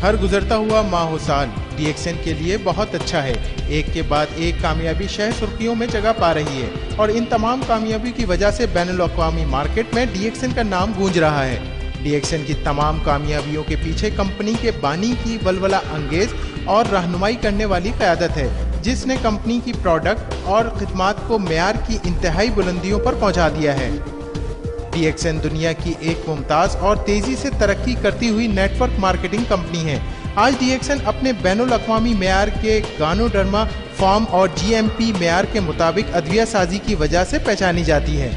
हर गुजरता हुआ माह साल DXN के लिए बहुत अच्छा है। एक के बाद एक कामयाबी शह सुर्खियों में जगह पा रही है और इन तमाम कामयाबी की वजह से बैनुल-अक़वामी मार्केट में DXN का नाम गूंज रहा है। DXN की तमाम कामयाबियों के पीछे कंपनी के बानी की वलवला अंगेज और रहनुमाई करने वाली क़यादत है, जिसने कंपनी की प्रोडक्ट और खिदमात को मेयार की इंतहाई बुलंदियों पर पहुंचा दिया है। DXN दुनिया की एक मुमताज़ और तेज़ी से तरक्की करती हुई नेटवर्क मार्केटिंग कंपनी है। आज DXN अपने बैनुल-अक़वामी मेयार के गानोडर्मा फॉर्म और GMP मेयार के मुताबिक अदविया साजी की वजह से पहचानी जाती है।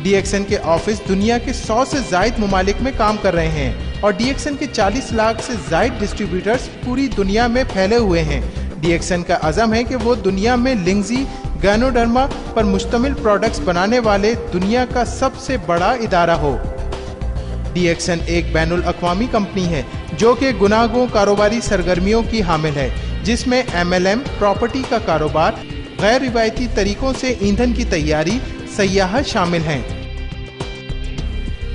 DXN के ऑफिस दुनिया के 100 से ज़ायद ममालिक में काम कर रहे हैं और DXN के 40 लाख से ज़ायद डिस्ट्रीब्यूटर्स पूरी दुनिया में फैले हुए हैं। DXN का अज़म है कि वो दुनिया में लिंगजी गानोडर्मा पर मुश्तमिल प्रोडक्ट्स बनाने वाले दुनिया का सबसे बड़ा इदारा हो। DXN एक बैनुल-अक़वामी कंपनी है जो कि गुनागों कारोबारी सरगर्मियों की हामिल है, जिसमें MLM, प्रॉपर्टी का कारोबार, गैर रिवायती तरीकों से ईंधन की तैयारी, सयाहत शामिल हैं।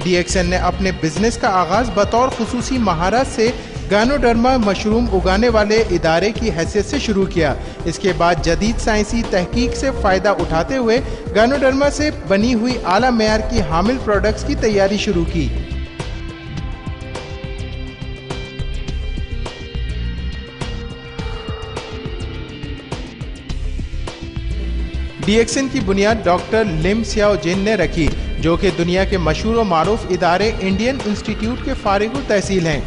DXN ने अपने बिजनेस का आगाज बतौर खुसूसी महारत से गानोडर्मा मशरूम उगाने वाले इदारे की हैसियत से शुरू किया। इसके बाद जदीद साइंसी तहकीक से फ़ायदा उठाते हुए गानोडर्मा से बनी हुई आला मेयार की हामिल प्रोडक्ट्स की तैयारी शुरू की। DXN की बुनियाद डॉक्टर लिम सियाओ जिन ने रखी, जो कि दुनिया के मशहूर और मारूफ इदारे इंडियन इंस्टीट्यूट के फारिग तहसील हैं।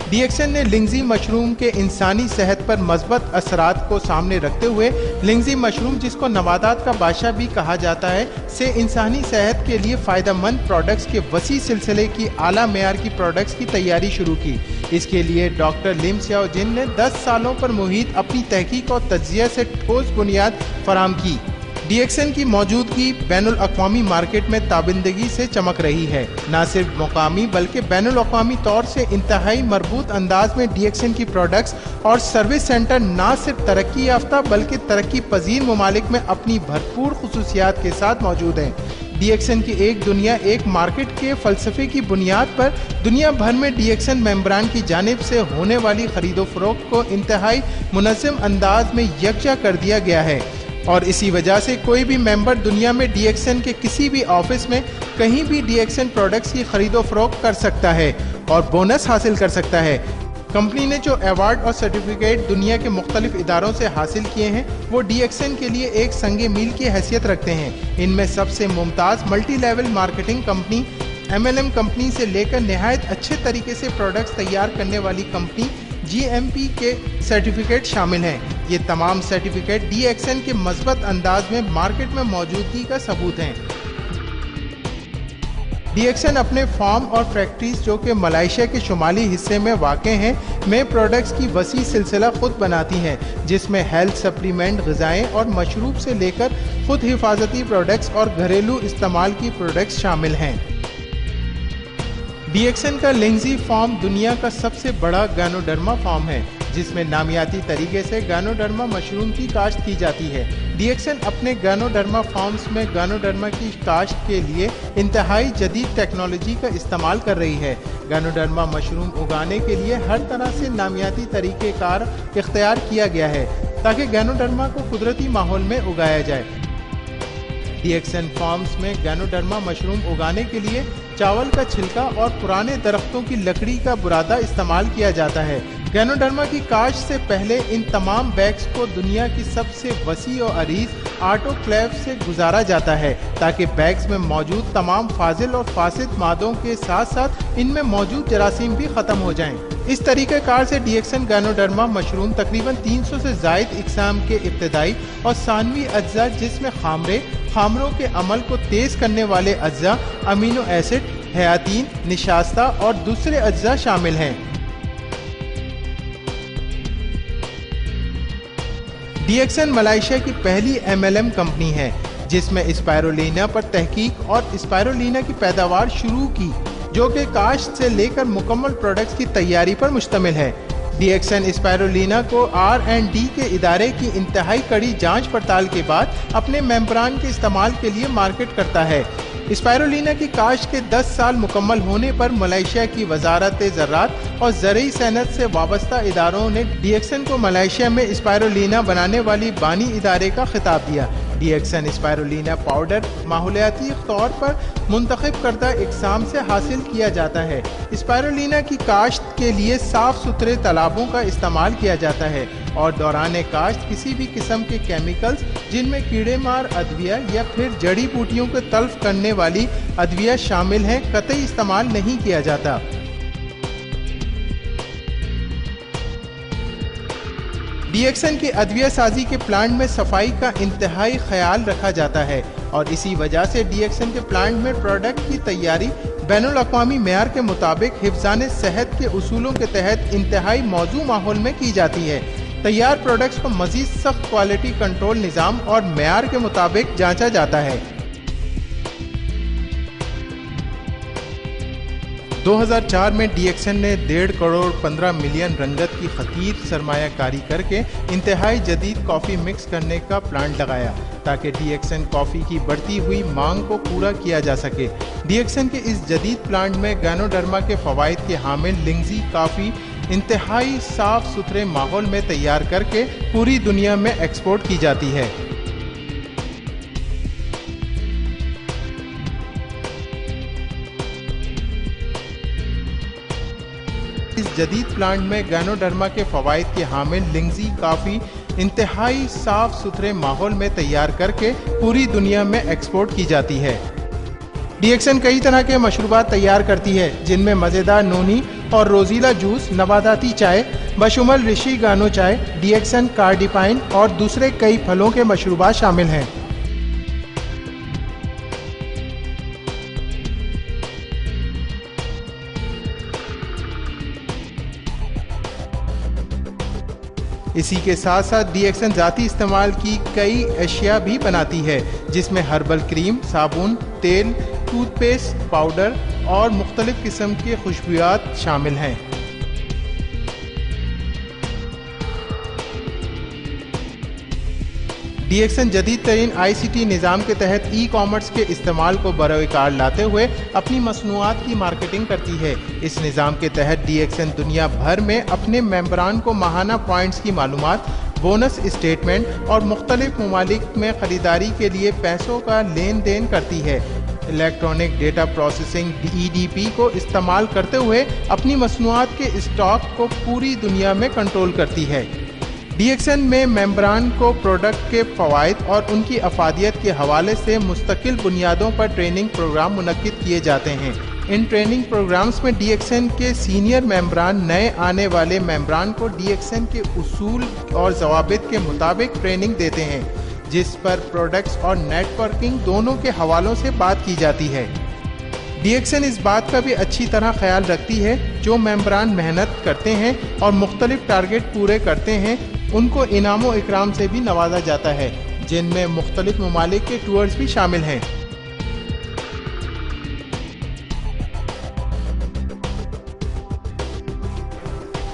DXN ने लिंगजी मशरूम के इंसानी सेहत पर मस्बत असरात को सामने रखते हुए लिंगजी मशरूम, जिसको नबातात का बादशाह भी कहा जाता है, से इंसानी सेहत के लिए फ़ायदेमंद प्रोडक्ट्स के वसी सिलसिले की आला मेयार की प्रोडक्ट्स की तैयारी शुरू की। इसके लिए डॉक्टर लिम सियाओ जिन ने 10 सालों पर मुहित अपनी तहकीक और तज्ज़िया से ठोस बुनियाद फराहम की। DXN की मौजूदगी बैनुल-अक़वामी मार्केट में ताबिंदगी से चमक रही है। न सिर्फ मुकामी बल्कि बैनुल-अक़वामी तौर से इंतहाई मरबूत अंदाज में DXN की प्रोडक्ट्स और सर्विस सेंटर न सिर्फ तरक्की याफ्ता बल्कि तरक्की पजीर ममालिक में अपनी भरपूर खुसूसियात के साथ मौजूद हैं। DXN की एक दुनिया एक मार्केट के फ़लसफ़े की बुनियाद पर दुनिया भर में DXN मेंबरान की जानिब से होने वाली खरीदो फरोख्त को इंतहाई मुनज़्ज़म अंदाज में यकजा कर दिया गया है और इसी वजह से कोई भी मेंबर दुनिया में DXN के किसी भी ऑफिस में कहीं भी DXN प्रोडक्ट्स की खरीदो फरोख्त कर सकता है और बोनस हासिल कर सकता है। कंपनी ने जो अवार्ड और सर्टिफिकेट दुनिया के मुख्तलिफ इदारों से हासिल किए हैं, वो DXN के लिए एक संगे मील की हैसियत रखते हैं। इनमें सबसे Mumtaz multi level marketing company, MLM company से लेकर नहायत अच्छे तरीके से प्रोडक्ट्स तैयार करने वाली कंपनी GMP के सर्टिफिकेट शामिल हैं। ये तमाम सर्टिफिकेट DXN के मज़बूत अंदाज में मार्केट में मौजूदगी का सबूत हैं। DXN अपने फार्म और फैक्ट्रीज, जो कि मलेशिया के शुमाली हिस्से में वाक़ हैं, में प्रोडक्ट्स की वसी सिलसिला खुद बनाती हैं, जिसमें हेल्थ सप्लीमेंट, ग़िज़ाएँ और मशरूब से लेकर खुद हिफाजती प्रोडक्ट्स और घरेलू इस्तेमाल की प्रोडक्ट्स शामिल हैं। DXN का लिंगजी फार्म दुनिया का सबसे बड़ा गानोडर्मा फार्म है, जिसमें नामियाती तरीके से गानोडर्मा मशरूम की काश्त की जाती है। DXN अपने गानोडर्मा फार्म्स में गानोडर्मा की काश्त के लिए इंतहाई जदीद टेक्नोलॉजी का इस्तेमाल कर रही है। गानोडर्मा मशरूम उगाने के लिए हर तरह से नामियाती तरीक़ेकार इख्तियार किया गया है ताकि गानोडर्मा को कुदरती माहौल में उगाया जाए। DXN फार्म्स में गानोडर्मा मशरूम उगाने के लिए चावल का छिलका और पुराने दरख्तों की लकड़ी का बुरादा इस्तेमाल किया जाता है। गानोडर्मा की काश्त से पहले इन तमाम बैग्स को दुनिया की सबसे वसी और अरीज ऑटोक्लेव से गुजारा जाता है ताकि बैग्स में मौजूद तमाम फाजिल और फासिद मादों के साथ साथ इनमें मौजूद जरासीम भी ख़त्म हो जाएं। इस तरीक़ेकार से DXN गानोडर्मा मशरूम तकरीबन 300 से ज़ायद इक़साम के इब्तदाई और सानवी अज्जा, जिसमें खामरों के अमल को तेज़ करने वाले अज्जा, अमीनो एसिड, हयातीन, निशास्ता और दूसरे अज्जा शामिल हैं। DXN मलेशिया की पहली MLM कंपनी है जिसमें स्पायरुलिना पर तहकीक और स्पायरुलिना की पैदावार शुरू की, जो कि काश्त से लेकर मुकम्मल प्रोडक्ट्स की तैयारी पर मुश्तमिल है। DXN स्पायरुलिना को R&D के इदारे की इंतहाई कड़ी जांच पड़ताल के बाद अपने मेंबरान के इस्तेमाल के लिए मार्केट करता है। اسپائرولینا کی کاشت کے 10 سال مکمل ہونے پر ملائیشیا کی وزارت زراعت اور زرعی صنعت سے وابستہ اداروں نے ڈی ایکسن کو ملائیشیا میں اسپائرولینا بنانے والی بانی ادارے کا خطاب دیا۔ ڈی ایکسن اسپائرولینا پاؤڈر ماحولیاتی طور پر منتخب کردہ اقسام سے حاصل کیا جاتا ہے۔ اسپائرولینا کی کاشت کے لیے صاف ستھرے تالابوں کا استعمال کیا جاتا ہے اور دوران کاشت کسی بھی قسم کے کیمیکلز جن میں کیڑے مار ادویہ یا پھر جڑی بوٹیوں کو تلف کرنے والی ادویہ شامل ہیں قطعی استعمال نہیں کیا جاتا۔ ڈی ایکسن کی ادویہ سازی کے پلانٹ میں صفائی کا انتہائی خیال رکھا جاتا ہے اور اسی وجہ سے ڈی ایکسن کے پلانٹ میں پروڈکٹ کی تیاری بین الاقوامی معیار کے مطابق حفظان صحت کے اصولوں کے تحت انتہائی موزوں ماحول میں کی جاتی ہے۔ تیار پروڈکٹس کو مزید سخت کوالٹی کنٹرول نظام اور معیار کے مطابق جانچا جاتا ہے۔ 2004 میں ڈی ایکسن نے 1.5 کروڑ 15 ملین رنگت کی خطیر سرمایہ کاری کر کے انتہائی جدید کافی مکس کرنے کا پلانٹ لگایا تاکہ ڈی ایکسن کافی کی بڑھتی ہوئی مانگ کو پورا کیا جا سکے۔ ڈی ایکسن کے اس جدید پلانٹ میں گینوڈرما کے فوائد کے حامل لنگزی کافی انتہائی صاف ستھرے ماحول میں تیار کر کے پوری دنیا میں ایکسپورٹ کی جاتی ہے۔ اس جدید پلانٹ میں گینوڈرما کے فوائد کے حامل لنگزی کافی انتہائی صاف ستھرے ماحول میں تیار کر کے پوری دنیا میں ایکسپورٹ کی جاتی ہے۔ ڈی ایکسن کئی طرح کے مشروبات تیار کرتی ہے جن میں مزیدار نونی اور روزیلا جوس، نباتاتی چائے بشمول رشی گانو چائے، ڈی ایکسن کارڈیپائن اور دوسرے کئی پھلوں کے مشروبات شامل ہیں۔ اسی کے ساتھ ساتھ ڈی ایکسن ذاتی استعمال کی کئی اشیاء بھی بناتی ہے جس میں ہربل کریم، صابن، تیل، ٹوتھ پیسٹ، پاؤڈر اور مختلف قسم کے خوشبویات شامل ہیں۔ ڈی ایکسن جدید ترین آئی سی ٹی نظام کے تحت ای کامرس کے استعمال کو بروئے کار لاتے ہوئے اپنی مصنوعات کی مارکیٹنگ کرتی ہے۔ اس نظام کے تحت ڈی ایکسن دنیا بھر میں اپنے ممبران کو ماہانہ پوائنٹس کی معلومات، بونس اسٹیٹمنٹ اور مختلف ممالک میں خریداری کے لیے پیسوں کا لین دین کرتی ہے۔ Electronic data processing E D P کو استعمال کرتے ہوئے اپنی مصنوعات کے اسٹاک کو پوری دنیا میں کنٹرول کرتی ہے۔ ڈی ایکسن میں ممبران کو پروڈکٹ کے فوائد اور ان کی افادیت کے حوالے سے مستقل بنیادوں پر ٹریننگ پروگرام منعقد کیے جاتے ہیں۔ ان ٹریننگ پروگرامز میں ڈی ایکسن کے سینئر ممبران نئے آنے والے ممبران کو ڈی ایکسن کے اصول اور ضوابط کے مطابق ٹریننگ دیتے ہیں جس پر پروڈکٹس اور نیٹ ورکنگ دونوں کے حوالوں سے بات کی جاتی ہے۔ ڈی ایکسن اس بات کا بھی اچھی طرح خیال رکھتی ہے جو ممبران محنت کرتے ہیں اور مختلف ٹارگٹ پورے کرتے ہیں ان کو انعام و اکرام سے بھی نوازا جاتا ہے جن میں مختلف ممالک کے ٹورز بھی شامل ہیں۔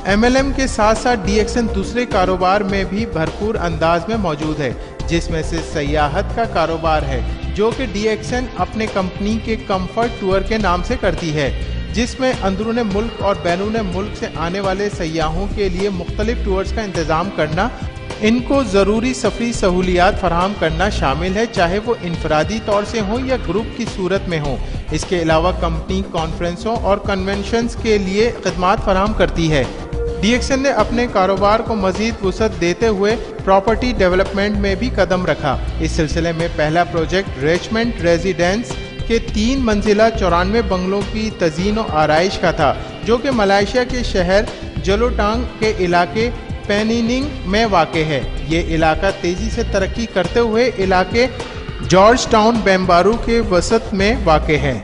ایم ایل ایم کے ساتھ ساتھ ڈی ایکسن دوسرے کاروبار میں بھی بھرپور انداز میں موجود ہے جس میں سے سیاحت کا کاروبار ہے جو کہ ڈی ایکسن اپنے کمپنی کے کمفرٹ ٹور کے نام سے کرتی ہے جس میں اندرون ملک اور بیرون ملک سے آنے والے سیاحوں کے لیے مختلف ٹورز کا انتظام کرنا، ان کو ضروری سفری سہولیات فراہم کرنا شامل ہے چاہے وہ انفرادی طور سے ہوں یا گروپ کی صورت میں ہوں۔ اس کے علاوہ کمپنی کانفرنسوں اور کنونشنز کے لیے خدمات فراہم کرتی ہے۔ ڈی ایکسن نے اپنے کاروبار کو مزید وسعت دیتے ہوئے پراپرٹی ڈیولپمنٹ میں بھی قدم رکھا۔ اس سلسلے میں پہلا پروجیکٹ ریچمنڈ ریزیڈنس کے 3 منزلہ 94 بنگلوں کی تزئین و آرائش کا تھا جو کہ ملائیشیا کے شہر جلوٹانگ کے علاقے پینیننگ میں واقع ہے۔ یہ علاقہ تیزی سے ترقی کرتے ہوئے علاقے جارج ٹاؤن بیمبارو کے وسط میں واقع ہے۔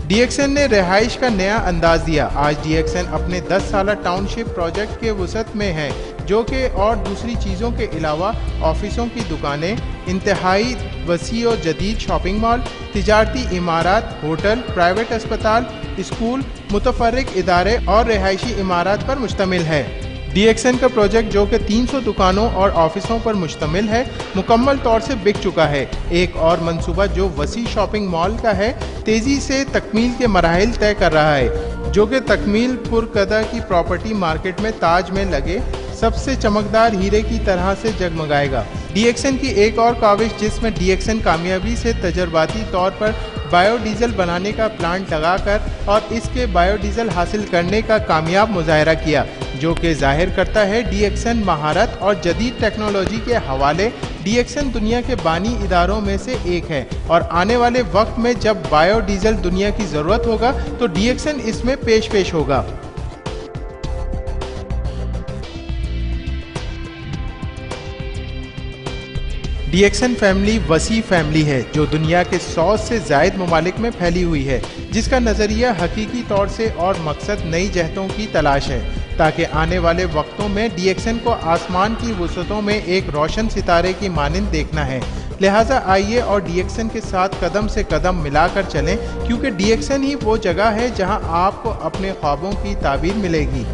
ڈی ایکسن نے رہائش کا نیا انداز دیا۔ آج ڈی ایکسن اپنے 10 سالہ ٹاؤن شپ پروجیکٹ کے وسعت میں ہے جو کہ اور دوسری چیزوں کے علاوہ آفسوں کی دکانیں، انتہائی وسیع و جدید شاپنگ مال، تجارتی عمارات، ہوٹل، پرائیویٹ اسپتال، اسکول، متفرق ادارے اور رہائشی عمارات پر مشتمل ہے۔ DXN का प्रोजेक्ट जो कि 300 दुकानों और ऑफिसों पर मुश्तमिल है, मुकम्मल तौर से बिक चुका है। एक और मंसूबा जो वसी शॉपिंग मॉल का है, तेजी से तकमील के मराहिल तय कर रहा है, जो कि तकमील पुरकदा की प्रॉपर्टी मार्केट में ताज में लगे सबसे चमकदार हीरे की तरह से जगमगाएगा। DXN की एक और काविश जिसमें DXN कामयाबी से तजर्बाती तौर पर बायोडीजल बनाने का प्लांट लगाकर और इसके बायोडीजल हासिल करने का कामयाब मुजाहरा किया, जो कि जाहिर करता है DXN महारत और जदीद टेक्नोलॉजी के हवाले DXN दुनिया के बानी इदारों में से एक है और आने वाले वक्त में जब बायोडीजल दुनिया की ज़रूरत होगा तो DXN इसमें पेश होगा। DXN फैमिली वसी फैमिली है जो दुनिया के 100 से ज़ायद ममालिक में फैली हुई है, जिसका नज़रिया हकीकी तौर से और मकसद नई जहतों की तलाश है ताकि आने वाले वक्तों में DXN को आसमान की वसअतों में एक रोशन सितारे की मानिंद देखना है। लिहाजा आइए और DXN के साथ कदम से कदम मिलाकर चलें, क्योंकि DXN ही वो जगह है जहां आपको अपने ख्वाबों की ताबीर मिलेगी।